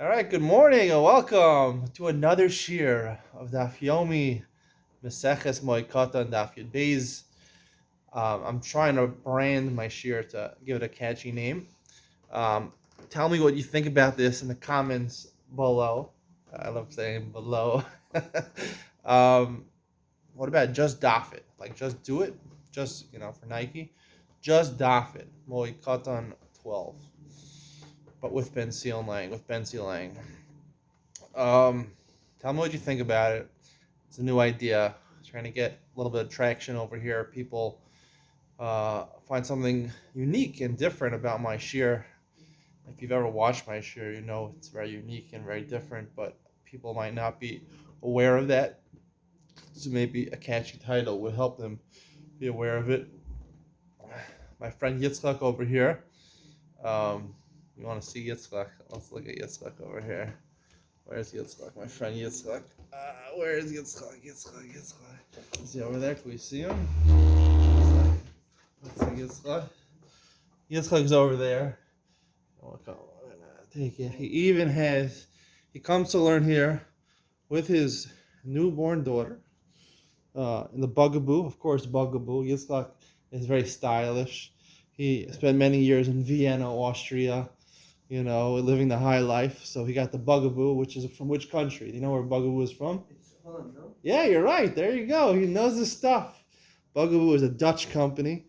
All right, good morning and welcome to another shir of Daf Yomi Meseches Moed Katan Daf Yud Beis. I'm trying to brand my shir to give it a catchy name. Um, Tell me what you think about this in the comments below. I love saying below. um, what about just Daf it? Like just do it, just for Nike, just Daf it. Moed Katan 12, but with Ben Seal Lang. Um, Tell me what you think about it. It's a new idea. Trying to get a little bit of traction over here. People find something unique and different about my shear. If you've ever watched my shear, you know it's very unique and very different, but people might not be aware of that. So maybe a catchy title would help them be aware of it. My friend Yitzchak over here. You want to see Yitzchak? Let's look at Yitzchak over here. Where's Yitzchak? My friend Yitzchak. Where is Yitzchak? Is he over there? Can we see him? Let's see Yitzchak. Yitzchak's over there. Take it. He comes to learn here with his newborn daughter. In the Bugaboo, of course, Bugaboo. Yitzchak is very stylish. He spent many years in Vienna, Austria, living the high life. So he got the Bugaboo, which is from which country? Do you know where Bugaboo is from? It's Holland, no? Yeah, you're right. There you go. He knows his stuff. Bugaboo is a Dutch company.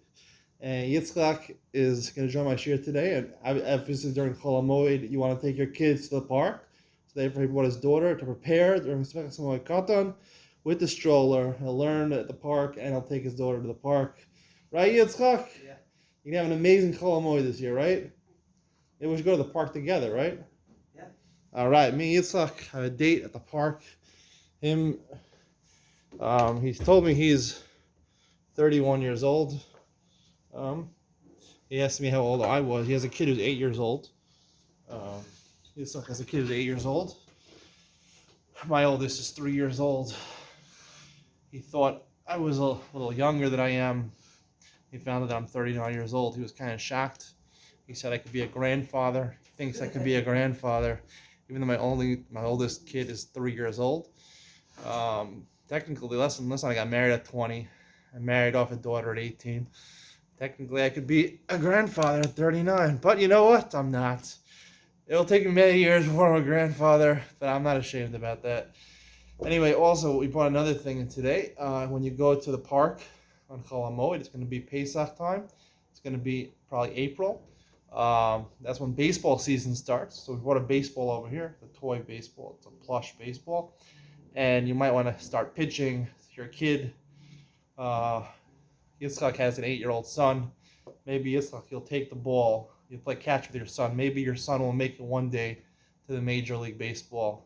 And Yitzchak is going to join my shir today. And if this is during Chol Moed, you want to take your kids to the park. So therefore, he brought his daughter to prepare during Katan with the stroller. He'll learn at the park, and he'll take his daughter to the park. Right, Yitzchak? Yeah. You're going to have an amazing Chol Moed this year, right? Maybe we should go to the park together, right? Yeah. All right, me and Yitzchak have a date at the park. He's told me he's 31 years old. He asked me how old I was. He has a kid who's 8 years old. Yitzchak has a kid who's 8 years old. My oldest is 3 years old. He thought I was a little younger than I am. He found out that I'm 39 years old. He was kind of shocked. He said I could be a grandfather. He thinks I could be a grandfather, even though my oldest kid is 3 years old. Technically, listen, I got married at 20. I married off a daughter at 18. Technically, I could be a grandfather at 39. But you know what? I'm not. It'll take me many years before I'm a grandfather, but I'm not ashamed about that. Anyway, also, we brought another thing in today. When you go to the park on Chol Moed, it's going to be Pesach time. It's going to be probably April. That's when baseball season starts. So we brought a baseball over here, the toy baseball. It's a plush baseball. And you might want to start pitching to your kid. Yitzchak has an 8-year-old son. Maybe Yitzchak, you'll take the ball. You'll play catch with your son. Maybe your son will make it one day to the Major League Baseball.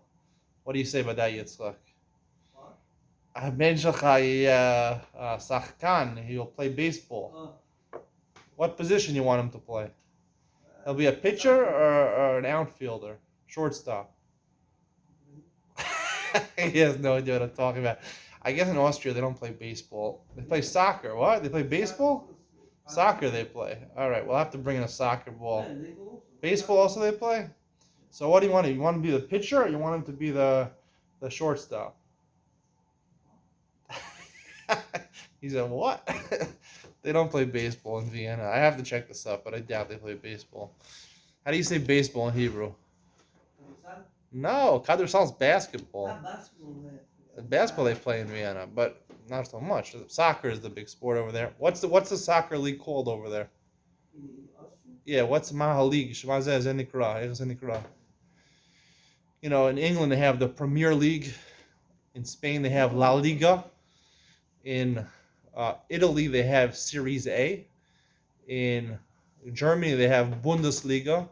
What do you say about that, Yitzchak? What? הבן שלך יהיה שחקן. He'll play baseball. What position you want him to play? He'll be a pitcher or an outfielder? Shortstop? He has no idea what I'm talking about. I guess in Austria they don't play baseball. They play soccer. What? They play baseball? Soccer they play. All right, we'll have to bring in a soccer ball. Baseball also they play? So what do you want? You want him to be the pitcher or you want him to be the shortstop? He said, what? They don't play baseball in Vienna. I have to check this up, but I doubt they play baseball. How do you say baseball in Hebrew? No, Kadrsal's basketball. Not basketball, man. Basketball they play in Vienna, but not so much. Soccer is the big sport over there. What's the soccer league called over there? Yeah, what's Maha League? In England they have the Premier League. In Spain they have La Liga. In Italy they have Series A. In Germany they have Bundesliga.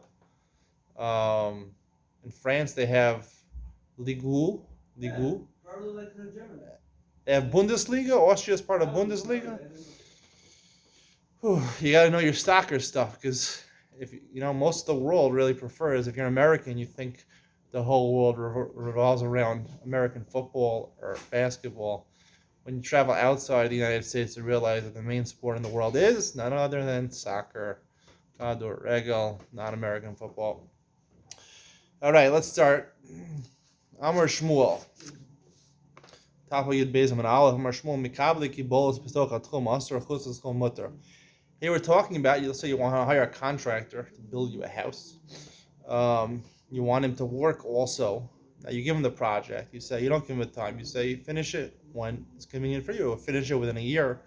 In France they have Ligue 1. Yeah, probably like in Germany. They have Bundesliga. Austria is part of Bundesliga. You got to know your soccer stuff because if most of the world really prefers. If you're an American, you think the whole world revolves around American football or basketball. When you travel outside the United States, you realize that the main sport in the world is none other than soccer, Kador Regel, not American football. All right, let's start. Amar Shmuel. Top of Yud Bezim and Aleph. Amar Shmuel Mikabli Kibolos Pistoch Atchum Asur Chutz Atchum Mutter. Here we're talking about, let's say you want to hire a contractor to build you a house. You want him to work also. Now you give him the project. You say, you don't give him the time. You say, finish it when it's convenient for you. Or finish it within a year.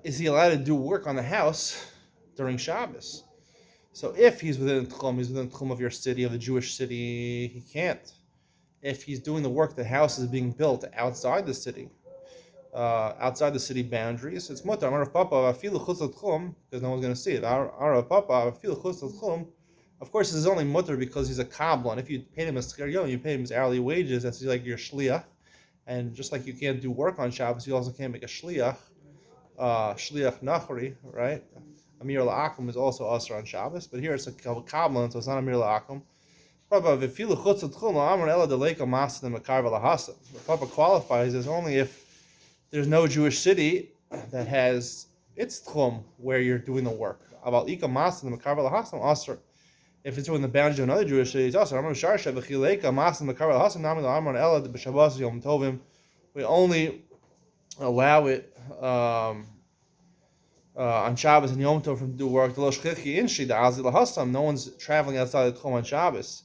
Is he allowed to do work on the house during Shabbos? So if he's within Tchum, he's within Tchum of your city, of the Jewish city, he can't. If he's doing the work, the house is being built outside the city, outside the city boundaries, it's mutar. Amar Rav Papa afilu chutz l'tchum, because no one's going to see it. Amar Rav Papa afilu chutz l'tchum. Of course, this is only mutar because he's a kablan. If you paid him a schar yom, you paid him his hourly wages. That's like your shliach. And just like you can't do work on Shabbos, you also can't make a shliach, shliach nachri, right? Amir la'akum is also usher on Shabbos, but here it's a kablan, so it's not amir la'akum. Papa qualifies as only if there's no Jewish city that has its tchum where you're doing the work. If it's within the boundary of another Jewish city, it's also. We only allow it on Shabbos and Yom Tov to do work. No one's traveling outside the tchum on Shabbos.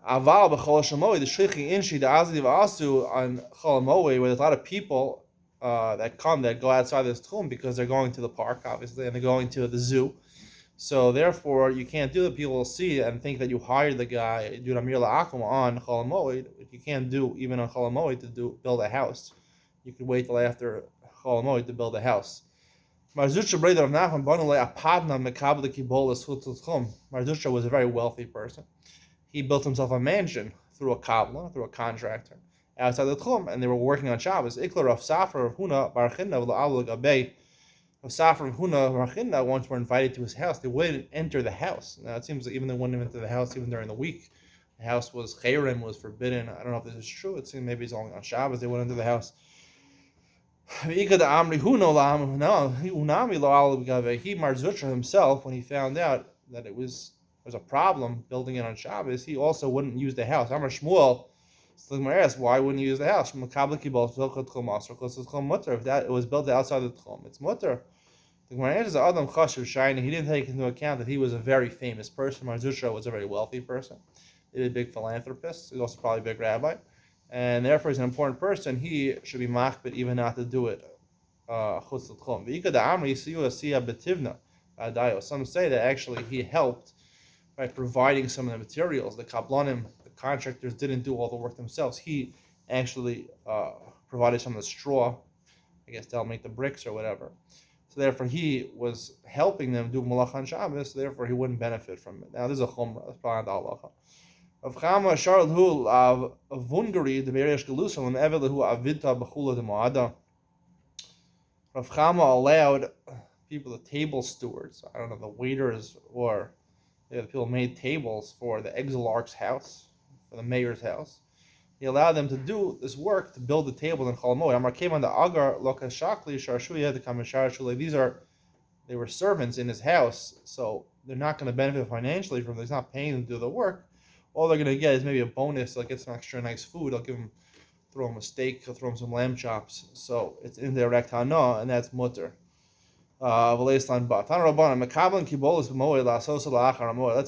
Aval b'chol shamoy the shlichi inshi the azli v'asu on chol moed, where there's a lot of people that go outside this tchum because they're going to the park, obviously, and they're going to the zoo. So therefore, you can't do it. People will see and think that you hired the guy do amir la'akum on chol moed. You can't do even on chol moed to build a house. You could wait till after chol moed to build a house. Marzusha brother of Nachman Banule apadna mekabel kibolas chutz. Marzusha was a very wealthy person. He built himself a mansion through a kabbalah, through a contractor, outside the tchum, and they were working on Shabbos. Iklar of Safra of Huna Barchinna v'la'alu gabei. Of Safra of Huna Barchinna once were invited to his house. They wouldn't enter the house. Now it seems that even they wouldn't enter the house even during the week. The house was chayrim, was forbidden. I don't know if this is true. It seems maybe it's only on Shabbos they wouldn't enter the house. He Marzutra himself, when he found out that it was a problem building it on Shabbos, he also wouldn't use the house. Amar Shmuel, so the Gemara asks, why wouldn't you use the house? If that it was built outside the tchum, it's mutter. The Gemara answers, Adam Chashuv Shiny, he didn't take into account that he was a very famous person. Marzutra was a very wealthy person. He was a big philanthropist. He was also probably a big rabbi. And therefore he's an important person. He should be machbet even not to do it. Some say that actually he helped by providing some of the materials. The kablanim, the contractors, didn't do all the work themselves. He actually provided some of the straw, I guess, to help make the bricks or whatever. So therefore, he was helping them do malach on Shabbos. So therefore, he wouldn't benefit from it. Now, this is a chumrah. That's probably not the halacha. Of Chama Sharad Hu of Vungari the Beresh Gelusam and Evelahu Avita Bechula de Moada. Rav Chama allowed people, the table stewards, I don't know, the waiters, or the people made tables for the exilarch's house, for the mayor's house. He allowed them to do this work to build the table in Chol Moed. Amar came on the Agar Lokashakli Sharshuya the Kamashar Shule. They were servants in his house, so they're not going to benefit financially from it. He's not paying them to do the work. All they're going to get is maybe a bonus. They'll get some extra nice food. They'll throw them a steak, they'll throw them some lamb chops. So it's indirect hana, and that's mutter. Let's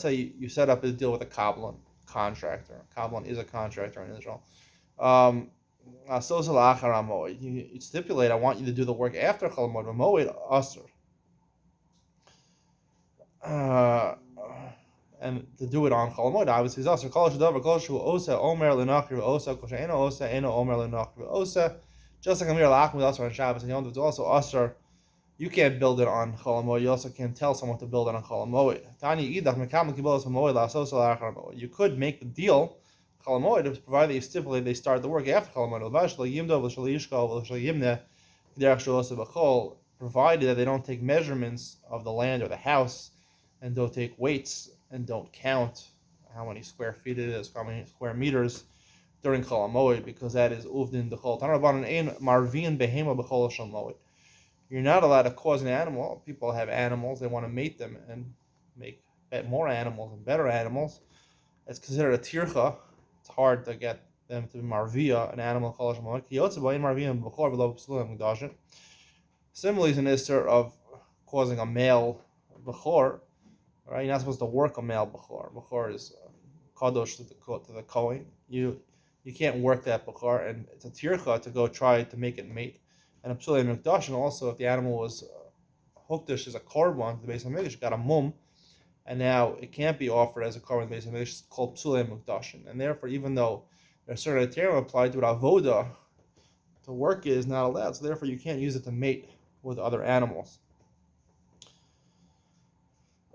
say you set up a deal with a kabbalan contractor. Kabbalan is a contractor in Israel. You stipulate, I want you to do the work after Chol Moed. Moed Asr. And to do it on Chol Moed, obviously, is Asr. Kol Shadavar Kol Shu Osa Omer Lenachri Osa Kol She'eno Osa Eno Omer Lenachri Osa. Just like Amir La'achim is Asr on Shabbos and Yom Tov, it's also Asr. You can't build it on Chol Moed. You also can't tell someone to build it on Chol Moed. You could make the deal Chol Moed, provided you stipulate they start the work after Chol Moed. Provided that they don't take measurements of the land or the house, and don't take weights and don't count how many square feet it is, how many square meters during Chol Moed, because that is uvdin dechol. You're not allowed to cause an animal. People have animals, they want to mate them and make more animals and better animals. It's considered a tircha. It's hard to get them to be marvia, an animal chalash moed. Similarly, is an isser of causing a male bechor. Right, you're not supposed to work a male bechor. Bechor is kadosh to the kohen. You can't work that bechor, and it's a tircha to go try to make it mate. And a psulei mikdash, and also if the animal was hokdish as a korban to the base of mikdash, got a mum, and now it can't be offered as a korban to the base of mikdash. It's called psulei mikdash, and therefore, even though there's certain term applied to it, avoda to work it is not allowed. So therefore, you can't use it to mate with other animals.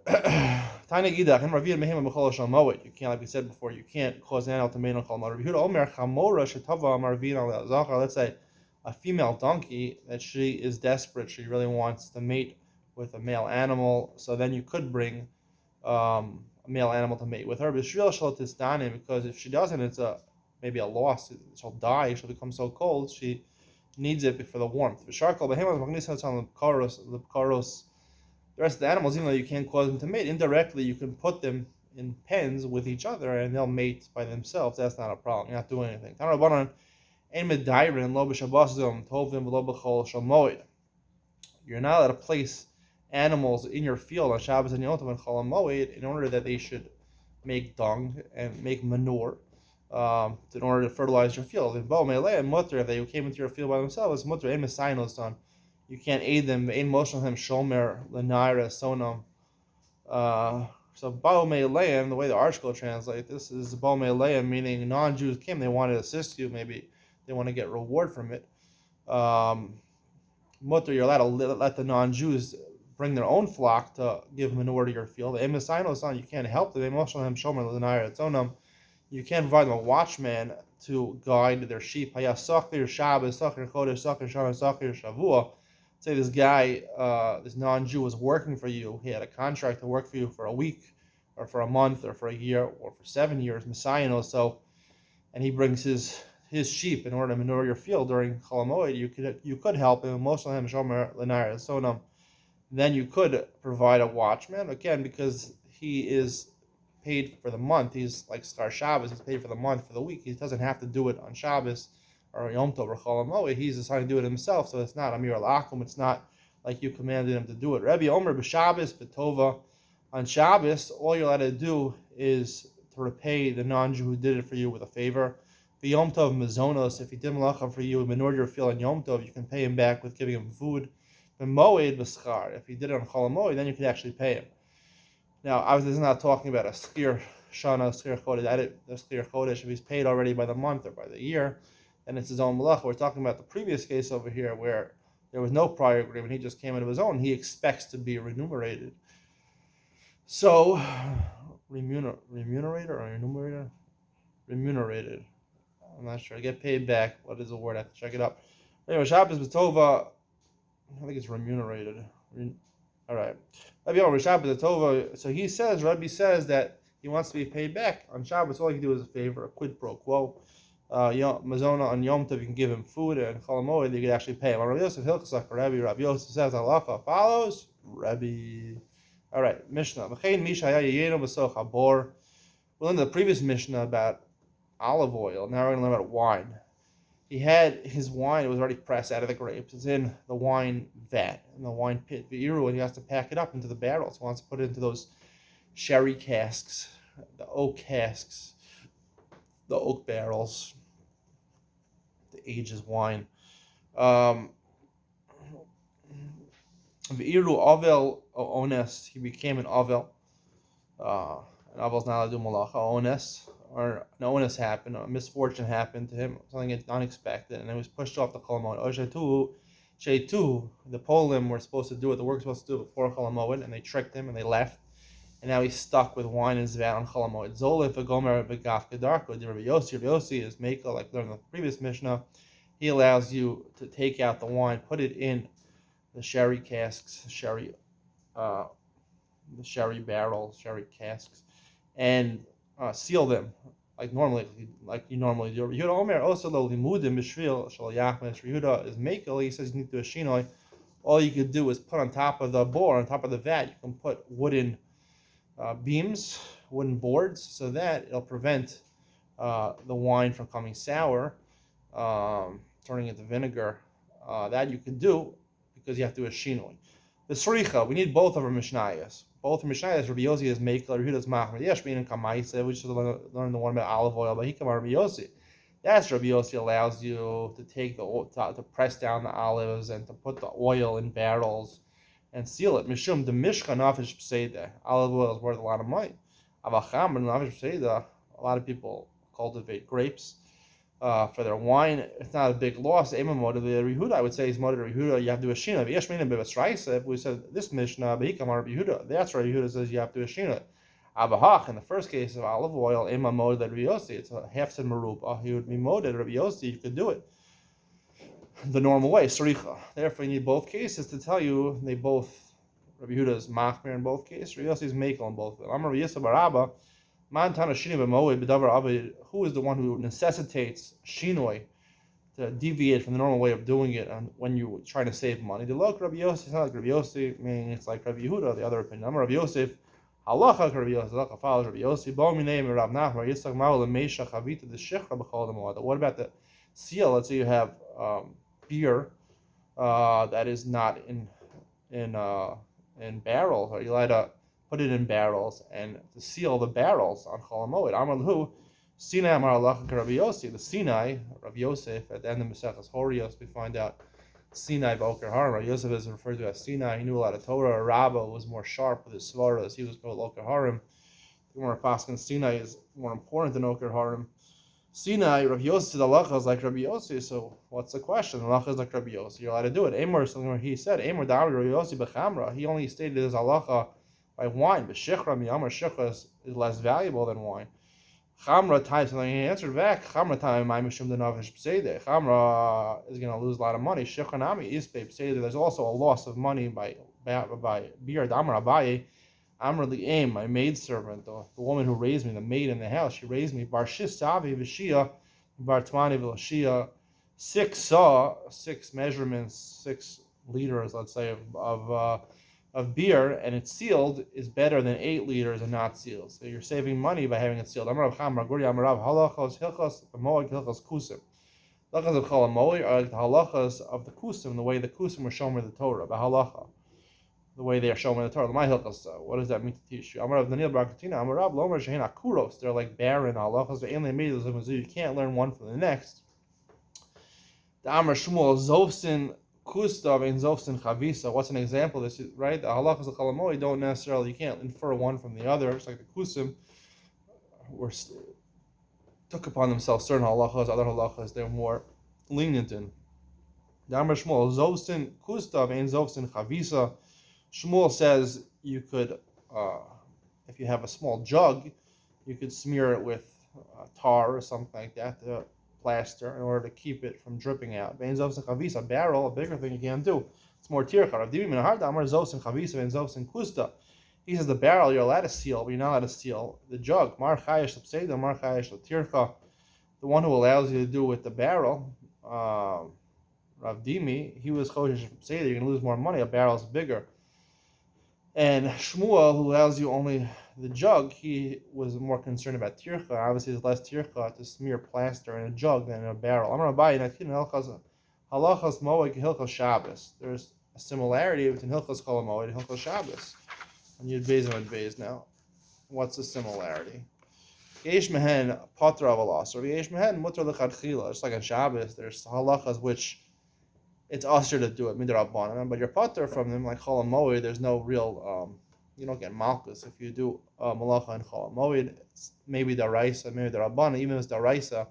You can't, like we said before, you can't cause an animal to mate on chol moed. Let's say a female donkey that she is desperate, she really wants to mate with a male animal, so then you could bring a male animal to mate with her. Because if she doesn't, it's maybe a loss. She'll die. She'll become so cold. She needs it for the warmth. The rest of the animals, even though you can't cause them to mate, indirectly you can put them in pens with each other and they'll mate by themselves. That's not a problem. You're not doing anything. You're not allowed to place animals in your field on Shabbos and Yom Tov and Chol Moed in order that they should make dung and make manure in order to fertilize your field. If they came into your field by themselves, you can't aid them. Shomer Lenaira Sonam. So Baal Me'aleim, the way the article translates this is Baal Me'aleim, meaning non-Jews came, they want to assist you, maybe they want to get reward from it. Mutter, you're allowed to let the non-Jews bring their own flock to give manure to your field. You can't help them. You can't provide them a watchman to guide their sheep. Say this guy, this non-Jew was working for you. He had a contract to work for you for a week or for a month or for a year or for 7 years, Messiah also, and he brings his sheep in order to manure your field during Chol Moed. You could help him. Then you could provide a watchman, again, because he is paid for the month. He's like Star Shabbos, he's paid for the month, for the week. He doesn't have to do it on Shabbos or Yom Tov or Chol Moed. He's assigned to do it himself, so it's not Amir al-Akum. It's not like you commanded him to do it. Rabbi Omer b'Shabbos b'Tova. On Shabbos, all you're allowed to do is to repay the non-Jew who did it for you with a favor. Yom Tov Mazonos, if he did malacha for you, manured your field on Yom Tov, you can pay him back with giving him food. Moed b'Schar, if he did it on Chol Moed, then you could actually pay him. Now, obviously, this is not talking about a skir shana, skir chodesh. The skir chodesh, if he's paid already by the month or by the year, then it's his own malacha. We're talking about the previous case over here where there was no prior agreement. He just came into his own. He expects to be remunerated. So, remunerated or remunerated? Remunerated. I'm not sure. Get paid back. What is the word? I have to check it up. Anyway, Shabbos b'Tova, I think it's remunerated. All right. So he says, Rabbi says that he wants to be paid back on Shabbos. All he can do is a favor, a quid pro quo. Mazona on Yom Tov, you can give him food, and Chol Moed, you can actually pay him. Rabbi Yosef Hilchasach, Rabbi Yosef says, halacha follows Rabbi. All right, Mishnah. Well, in the previous Mishnah about olive oil, now we're going to learn about wine. He had his wine, it was already pressed out of the grapes. It's in the wine vat, in the wine pit. And he has to pack it up into the barrels. He wants to put it into those sherry casks, the oak casks, the oak barrels, to age his wine. V'iru Avel Ones, he became an Avel. An Avel's not allowed to do malacha. Ones, or an onus happened, a misfortune happened to him, something unexpected, and it was pushed off the Chol Moed. Sheitu, the Polim were supposed to do what the work was supposed to do before Chol Moed, and they tricked him and they left, and now he's stuck with wine in his vat on Chol Moed. Zolif v'gomer b'gaf kedarko. Rabbi Yossi is Mekel, like learned in the previous Mishnah. He allows you to take out the wine, put it in the sherry casks, the sherry barrels, sherry casks, and seal them like you normally do. Yehuda Omer also lo limudim b'shvil shal yachmes. Yehuda is Mekel. He says you need to do a shinoi. All you could do is put on top of the bore, on top of the vat, you can put wooden beams, wooden boards so that it'll prevent the wine from coming sour, turning into vinegar. That you can do because you have to do a shinoi. The sricha, we need both of our mishnayos. Both mishnayos, Rabbi Yossi is mekel, Rabbi Yehuda is machmer. Yes, being kamaisa, we just learn the one about olive oil, but he come Rabbi Yossi. That's Rabbi Yossi allows you to take to press down the olives and to put the oil in barrels and seal it. Mishum the mishkan nafish pseida. Olive oil is worth a lot of money. Avacham and nafish pseida. A lot of people cultivate grapes for their wine. It's not a big loss. Ema Moed Rehuda, I would say, is Moed Rehuda. You have to do a shina. If we said this mishnah, but he come Rabbi Yehuda. That's why Yehuda says you have to do a shina. Abahach, in the first case of olive oil, Ema Moed Rabbi Yossi. It's a half sin maruba. He would be Moed Rabbi Yossi. You could do it the normal way, sricha. Therefore, you need both cases to tell you they both. Rabbi Yehuda is machmer in both cases. Rabbi Yossi is mekel in both. I'm Rabbi Yisrael Barabba. Who is the one who necessitates shinoi to deviate from the normal way of doing it when you're trying to save money? The look Rabbi Yosef, it's not like Rabbi Yosef, meaning it's like Rabbi Yehuda, the other opinion. I'm Rabbi Yosef, halacha Rabbi Yosef, halacha follows Rabbi Yosef. Bo minei Rav Nachman, Yitzchak Ma'ul Meisha Chavita the Shechra b'chol Moed. What about the seal? Let's say you have beer that is not in barrels. Are you allowed to put it in barrels and to seal the barrels on Chol Moed? Amar Lahu, Sinai Amar Halacha Rabbi Yossi. The Sinai, Rabbi Yosef, at the end of Maseches Horios, we find out Sinai V'Oker Harim. Rabbi Yosef is referred to as Sinai. He knew a lot of Torah. Rabba was more sharp with his svaras. He was called Oker Harim. The more Paskin Sinai is more important than Oker Harim. Sinai, Rabbi Yossi, the halacha is like Rabbi Yossi. So what's the question? The halacha is like Rabbi Yossi. You're allowed to do it. Amor, something where he said, Amor Da'ari Rabbi Yossi B'Chamra. He only stated his halacha by wine, but shechra miyamar shechra is less valuable than wine. Chamra time, so he answered back. Chamra time, my mishum the navish pseide. Chamra is going to lose a lot of money. Shechra nami is pseide. There's also a loss of money by beer. Amar Abaye, Amar li'em, my maidservant, the woman who raised me, the maid in the house, she raised me. Bar shis savi v'shia, bar tmani v'shia, 6 measurements, 6 liters, let's say, of beer, and it's sealed, is better than 8 liters and not sealed. So you're saving money by having it sealed. Amarav Chamra Guri Amarav halachos hilchos moed hilchos kusim. Halachas of Chol Moed are like the halachas of the kusim, the way the kusim were shown in the Torah. By halacha, the way they are shown in the Torah. My hilchos. What does that mean to teach you? Amarav Daniel Barakatina Amarav Lomer Shehin Akuros. They're like barren halachas. They ain't made those. You can't learn one from the next. The Amar Shmuel Zovsin Kustav and Zovsin Chavisa. What's an example? This is right. The halachas of Chol Moed don't necessarily. You can't infer one from the other. It's like the kusim took upon themselves certain halachas, other halachas they're more lenient in. The Amar Shmuel Zovsin Kustav and Zovsin Chavisa. Shmuel says you could, if you have a small jug, you could smear it with tar or something like that. Plaster in order to keep it from dripping out. A barrel, a bigger thing you can't do. It's more tircha. He says the barrel you're allowed to seal, but you're not allowed to seal the jug. The one who allows you to do with the barrel, Rav Dimi, he was choshesh you're going to lose more money. A barrel is bigger. And Shmuel, who allows you only the jug, he was more concerned about tircha. Obviously, there's less tircha to smear plaster in a jug than in a barrel. Halachas Moed Hilchos Shabbos. There's a similarity between Hilchos Chol Moed and Hilchos Shabbos. And you'd base and base now. What's the similarity? Yesh mehen patra avalas, or yesh mehen mutar lechatchila. Just like on Shabbos, there's halachas which it's usher to do it midrabanan, but you're pater from them like Chol Moed. There's no real. You don't get malchus if you do malacha and Chol Moed. It's maybe the raisa, maybe the rabbanan. Even if it's the raisa,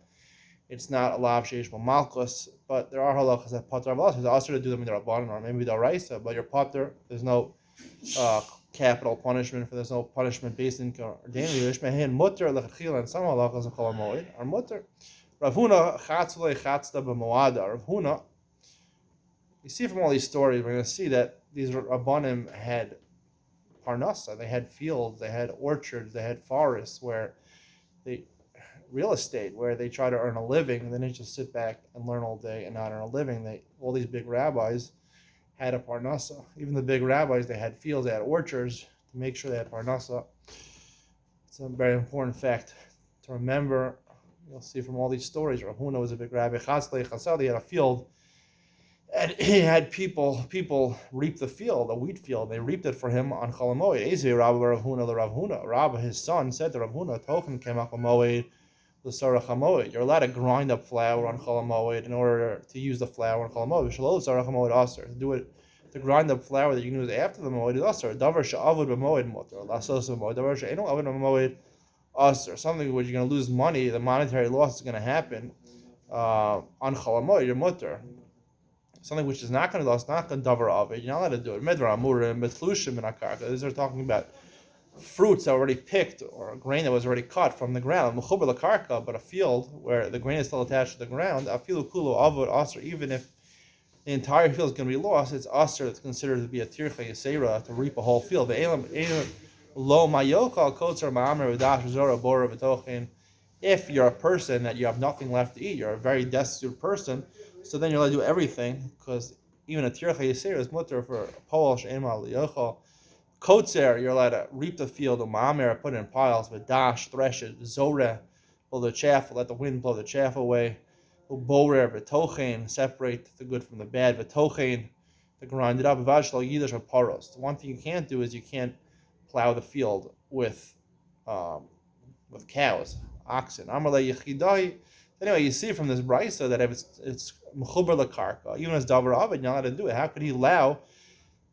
it's not a lav sheish malchus. But there are halachas that pater avalas. It's usher to do them in the rabbanan or maybe the raisa. But you're pater. There's no capital punishment, for there's no punishment based in daily. Mutter lechatchila, and some halachas of Chol Moed are mutter. Rav Huna chatzulei chatzda b'moada. Rav Huna. You see from all these stories, we're going to see that these rabbanim had parnasa, they had fields, they had orchards, they had forests where real estate, where they try to earn a living, and then they just sit back and learn all day and not earn a living. All these big rabbis had a parnasa. Even the big rabbis, they had fields, they had orchards to make sure they had parnasa. It's a very important fact to remember. You'll see from all these stories. Rav Huna was a big rabbi. He had a field, and he had people reap the field, a wheat field. They reaped it for him on Chol Moed. Ezi Rabbi Rav Huna the Rav Huna. Rabbi, his son, said to Rav Huna, "Tochen came up Moed, the Sarach Moed. You're allowed to grind up flour on Chol Moed in order to use the flour on Chol Moed. Shalom Sarach Moed Aser. To do it, to grind up flour that you can use after the Moed is Aser. Davar she'avud b'Moed mutter. Lasos b'Moed. Davar she'enu avud b'Moed Aser. Something which you're going to lose money. The monetary loss is going to happen on Chol Moed. You're mutter. Something which is not going to last, not going to davar of it. You're not allowed to do it. Medra amurim betlushim in akarka. These are talking about fruits that are already picked or a grain that was already cut from the ground. Mechuber lakarka, but a field where the grain is still attached to the ground. Afilu kulu avod aser. Even if the entire field is going to be lost, it's aser. It's considered to be a tircha yisera to reap a whole field. Lo mayokal kotzer ma'amer v'dash zora bora v'tochin. If you're a person that you have nothing left to eat, you're a very destitute person, so then you're allowed to do everything, because even a tircha yisera is mutter for poel she'ema liyochal. Kotzer, you're allowed to reap the field, u'ma'amer, put it in piles, v'dash, thresh it, zoreh, blow the chaff, let the wind blow the chaff away, u'borer, v'tochein, separate the good from the bad, v'tochein, to grind it up, v'vash lo yidash paros. The one thing you can't do is you can't plow the field with cows, oxen. Anyway, you see from this brisa that if it's mechuber lakarka, even as davar avid, you're not allowed to do it. How could he allow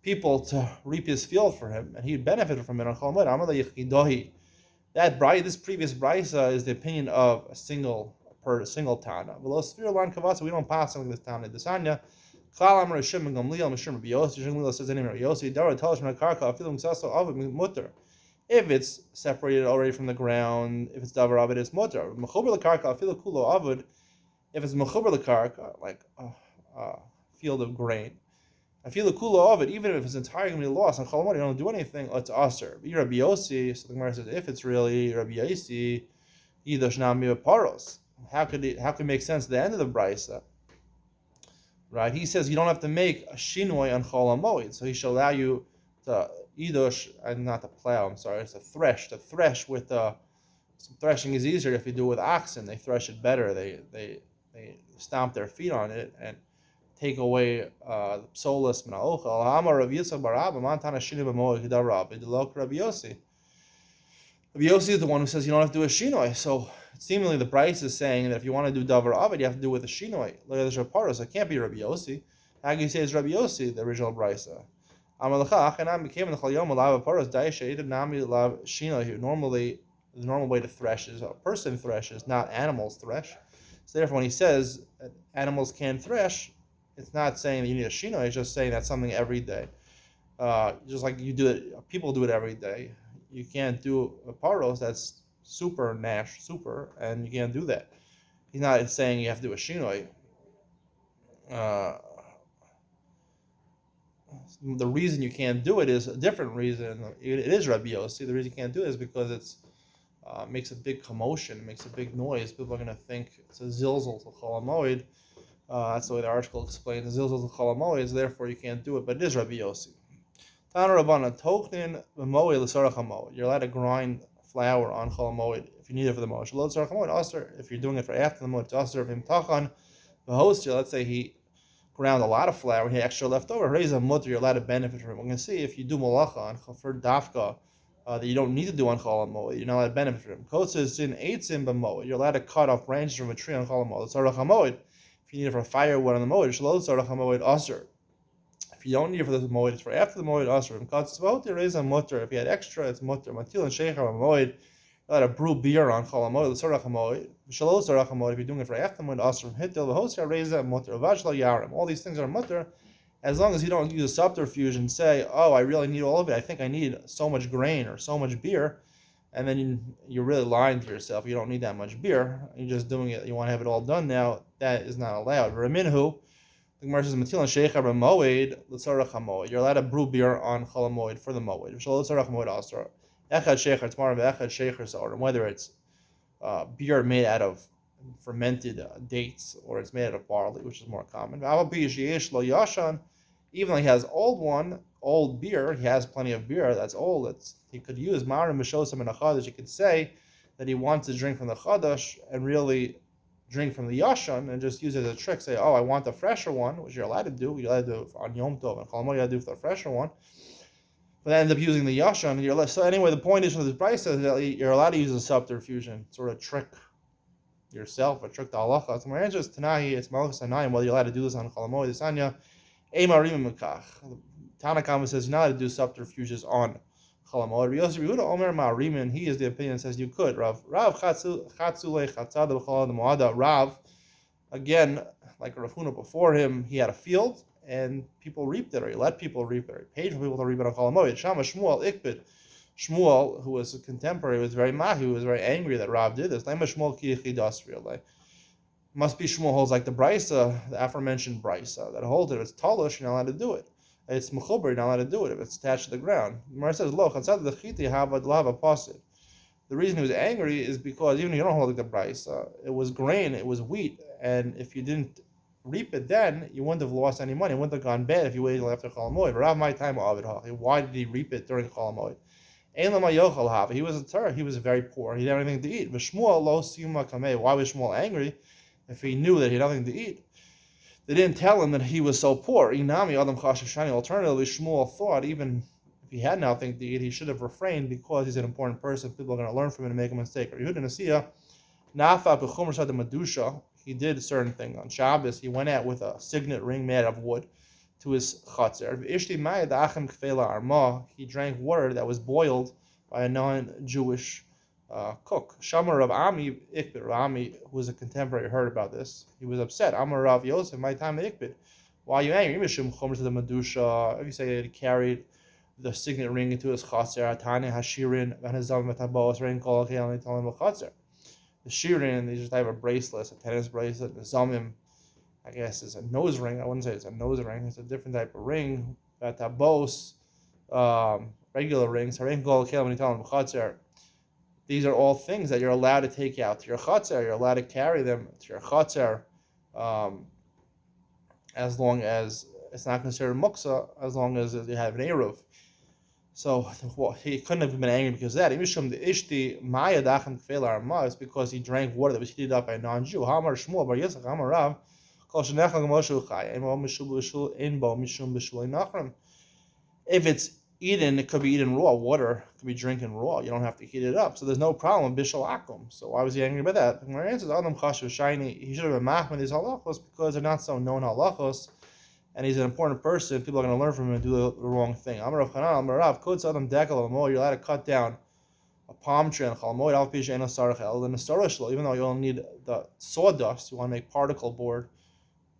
people to reap his field for him, and he'd benefit from it on Chol Moed? This previous brisa is the opinion of a single Tana. We don't pass something this Tana. Desanya. Klal Amar Rishim and Gamliel Mishum Yosi. Gamliel says anyway. Yosi Dara Talish Mekarka. Afilim Saso Avid Mutter. If it's separated already from the ground, if it's davar avid, it's mutter. Mechuber lakarka afilu kulo avid. If it's mechuber lakarka, like a field of grain, afilu kulo avid, even if it's entirely going to be lost on Chol Moed, you don't do anything. It's aser. Rabbi Yosi, so the Gemara says, if it's really Rabbi Yosi, yidosh nami paros. How could it make sense at the end of the brisa? Right? He says you don't have to make a shinoi on Chol Moed, so he shall allow you to Eidosh, and not to plow, I'm sorry, it's to thresh. To thresh with threshing is easier if you do it with oxen. They thresh it better. They stomp their feet on it and take away the psolas min ha'ochel. Ha'amar Rav Yitzchak bar Abba, man tana shini b'moed hidar Rabbi, d'lo Rabbi Yosi. Rabbi Yosi is the one who says you don't have to do a shinoi. So seemingly the Bryce is saying that if you want to do davar avid, you have to do it with a shinoi. Look at the Shaparos. So it can't be Rabbi Yosi. How can you say it's Rabbi Yosi, the original Bryce? Normally, the normal way to thresh is a person threshes, not animals thresh. So therefore, when he says that animals can thresh, it's not saying that you need a shino. It's just saying that's something every day. Just like you do it, people do it every day. You can't do a paros that's super, and you can't do that. He's not saying you have to do a shino. The reason you can't do it is a different reason. It is Rabbi Yossi. The reason you can't do it is because it's makes a big commotion, makes a big noise. People are going to think it's a zilzal to Chol Moed. That's the way the article explains. The zilzal to Chol Moed, therefore you can't do it. But it is Rabbi Yossi. Tana Rabbana Tochnin b'Moed l'Sarach HaMoed. You're allowed to grind flour on Chol Moed if you need it for the Moed. Shalot Sarach HaMoed. Aser, if you're doing it for after the Moed, it's Aser v'im tachan v'hostia. Let's say he ground a lot of flour and he had extra left over. Raise a mutter, you're allowed to benefit from it. We're going to see if you do malacha on for dafka that you don't need to do on Chol Moed, you're not allowed to benefit from it. Kotza is in eitzim b'Moed. You're allowed to cut off branches from a tree on Chol Moed. Tzarach HaMoed. If you need it for firewood on the Moed, Shalot Tzarach HaMoed Aser. If you don't need it for the Moed, it's for after the Moed Aser. Katzvot, raise a mutter. If you had extra, it's mutter. Matil and sheikha Moed. You're allowed to brew beer on Chol Moed. Tzarach HaMoed. Shalot Tzarach HaMoed. If you're doing it for after the Moed Aser, hitil v'hosya raise a mutter. Vashla yarim. All these things are mutter. As long as you don't use a subterfuge and say, oh, I really need all of it. I think I need so much grain or so much beer. And then you're really lying to yourself. You don't need that much beer. You're just doing it. You want to have it all done now. That is not allowed. Raminhu, the Gemara says, Matil and Sheikha Moed, L'Tzarach HaMoed. You're allowed to brew beer on Chol Moed for the Moed. L'Tzarach HaMoed Asar. Echad Sheikha, tomorrow, Echad Sheikha Sa'or. Whether it's beer made out of fermented dates or it's made out of barley, which is more common. Even though he has old one, old beer, he has plenty of beer that's old, that's he could use Marim Mishosam in a Chadash. He could say that he wants to drink from the Chadash and really drink from the Yashan and just use it as a trick. Say, oh, I want the fresher one, which you're allowed to do. You're allowed to do it on Yom Tov and Chol Hamoed, you allowed to do it for the fresher one. But I end up using the Yashan. And so anyway, the point is from this price is that you're allowed to use a subterfuge, sort of trick yourself or trick the halacha. So my answer is Tanahi, it's Malchus Anayim, whether you're allowed to do this on Chol Hamoed, this Anya, Emarim Mekach. Tanakama says you're not allowed to do subterfuges on Chol Hamoed. Yosef Yehuda Omer Ma'arimin, he is the opinion that says you could. Rav Chatzule Chatzad B'chol Moada. Rav, again, like Rav Huna before him, he had a field and people reaped it, or he let people reap it, or he paid for people to reap it on Chol Hamoed. Shama Shmuel Ikbid. Shmuel, who was a contemporary, was very mahi, was very angry that Rav did this. Must be Shmuel holds like the Brisa, the aforementioned Brisa, that holds it. If it's talish, you're not allowed to do it. If it's mechuber, you're not allowed to do it. If it's attached to the ground. Gemara says, "Lo, chatzad lechiti havad lava pasid." The reason he was angry is because even if you don't hold like the Brisa, it was grain, it was wheat, and if you didn't reap it then, you wouldn't have lost any money. It wouldn't have gone bad if you waited till after Chol Hamoed. Rav my time of it. Why did he reap it during Chol Hamoed? He was a Torah. He was very poor. He didn't have anything to eat. Why was Shmuel angry if he knew that he had nothing to eat? They didn't tell him that he was so poor. Alternatively, Shmuel thought even if he had nothing to eat, he should have refrained because he's an important person. People are going to learn from him and make a mistake. He did a certain thing on Shabbos. He went out with a signet ring made of wood to his chatzar. He drank water that was boiled by a non-Jewish cook. Shamar Rav Ami Ikbid. Rav Ami, who was a contemporary, heard about this. He was upset. Amar Rav Yosef, my time Ikbid. Why are you angry? If you say he carried the signet ring into his chatzar, Tanya Hashirin, Vanazam Metabos, Rain Kol Kelim Chatzar. The shirin, these type of bracelets, a tennis bracelet, the zamim, I guess is a nose ring. I wouldn't say it's a nose ring. It's a different type of ring. Tabos, regular rings. These are all things that you're allowed to take out to your chatzar. You're allowed to carry them to your chatzar, as long as it's not considered muksa, as long as you have an eruv. So he couldn't have been angry because of that. It's because he drank water that was heated up by a non-Jew. If it's eaten, it could be eaten raw. Water could be drinking raw. You don't have to heat it up. So there's no problem with bishul akum. So why was he angry about that? My answer is Adam Chashu Shiny. He should have been machman these halachos because they're not so known halachos. And he's an important person. People are going to learn from him and do the wrong thing. You're allowed to cut down a palm tree and Chol Hamoed, even though you only need the sawdust, you want to make particle board.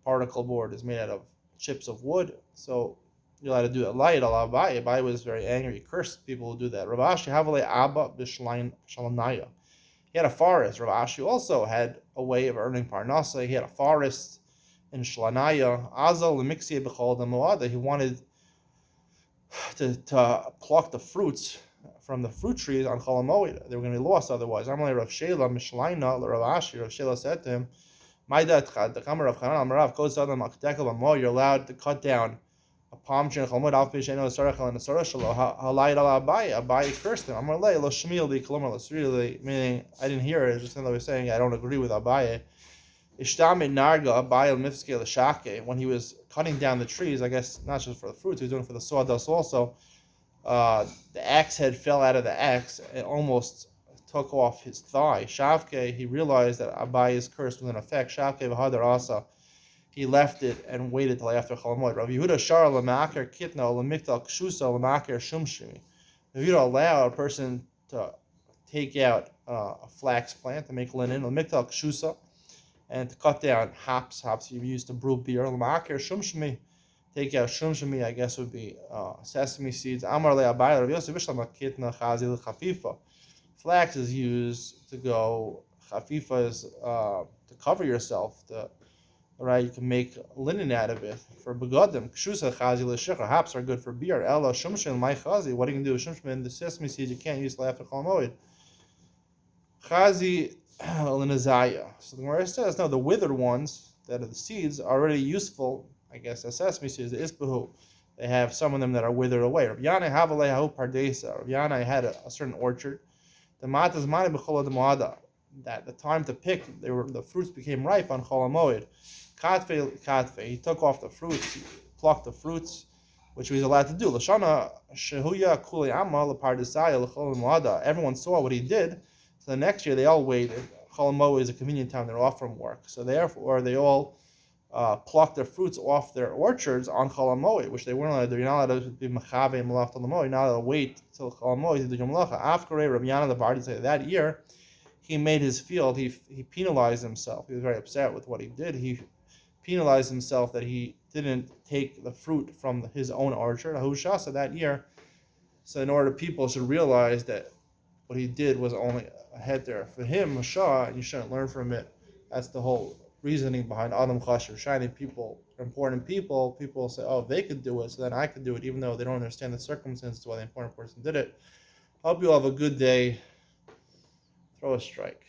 Particle board is made out of chips of wood, so you're allowed to do that. Abai was very angry. He cursed people who do that. Rav Ashi Havale Abba B'Shalain Shalanaya. He had a forest. Rav Ashi also had a way of earning parnasa. He had a forest in Shlanaya. Azal Lemixia B'Chol Moada. He wanted to pluck the fruits from the fruit trees on Chol Hamoed. They were going to be lost otherwise. Amalei Rav Shela Mishlaina Rav Ashi. Rav Shela said to him, you're allowed to cut down a palm tree. Abai cursed him. Meaning, I didn't hear it. It's just something I was saying. I don't agree with Abai. When he was cutting down the trees, I guess not just for the fruits, he was doing it for the sawdust also. The axe head fell out of the axe and almost took off his thigh. Shavke, he realized that Abayi's curse was in effect. Shavke v'hadar asa. He left it and waited till after Chol Hamoed. Rav Yehuda shar l'ma'aker kitna l'miktal kshusa l'ma'aker shumshimi. If you don't allow a person to take out a flax plant to make linen, l'miktal kshusa, and to cut down hops you use to brew beer, l'ma'aker shumshimi, take out shumshimi, I guess would be sesame seeds. Amar le'abayla Rav Yosef v'shlam kitna chazi l'chafifa. Flax is used to go, chafifa is to cover yourself, right? You can make linen out of it for begadim. Kshusa chazi l'shikha. Hops are good for beer. Ella shumshin my chazi. What are you going to do with shumshin? The sesame seeds you can't use till after Chol Hamoed. Chazi l'nazaya. So the Gemara says, no, the withered ones that are the seeds are already useful, I guess, as sesame seeds, the isbahu. They have some of them that are withered away. Rabbi Yanai Havalei Hahu Pardesa. Rabbi Yanai had a certain orchard. The Matas Mani B'Chol Moada. That the time to pick, the fruits became ripe on Chol Moed. Katfe. He took off the fruits. He plucked the fruits, which he was allowed to do. Lashana Shehuya Kuli Amma Lepardesaya L'Chol Moada. Everyone saw what he did. So the next year they all waited. Chol Moed is a convenient time; they're off from work, so therefore they all pluck their fruits off their orchards on Chol Moed, which they weren't allowed to do. You're not allowed to be Machave and Malach Chol Moed. You're not allowed to wait till Chol Moed to do Yom Malacha. After Rabbi Yana the Bardi said that year, he made his field. He penalized himself. He was very upset with what he did. He penalized himself that he didn't take the fruit from his own orchard, Ahushasa, that year. So in order people should realize that what he did was only a head there. For him, Mashah, and you shouldn't learn from it. That's the whole reasoning behind Adam Chasher, shiny people, important people. People say, oh, if they could do it, so then I could do it, even though they don't understand the circumstances why the important person did it. Hope you all have a good day. Throw a strike.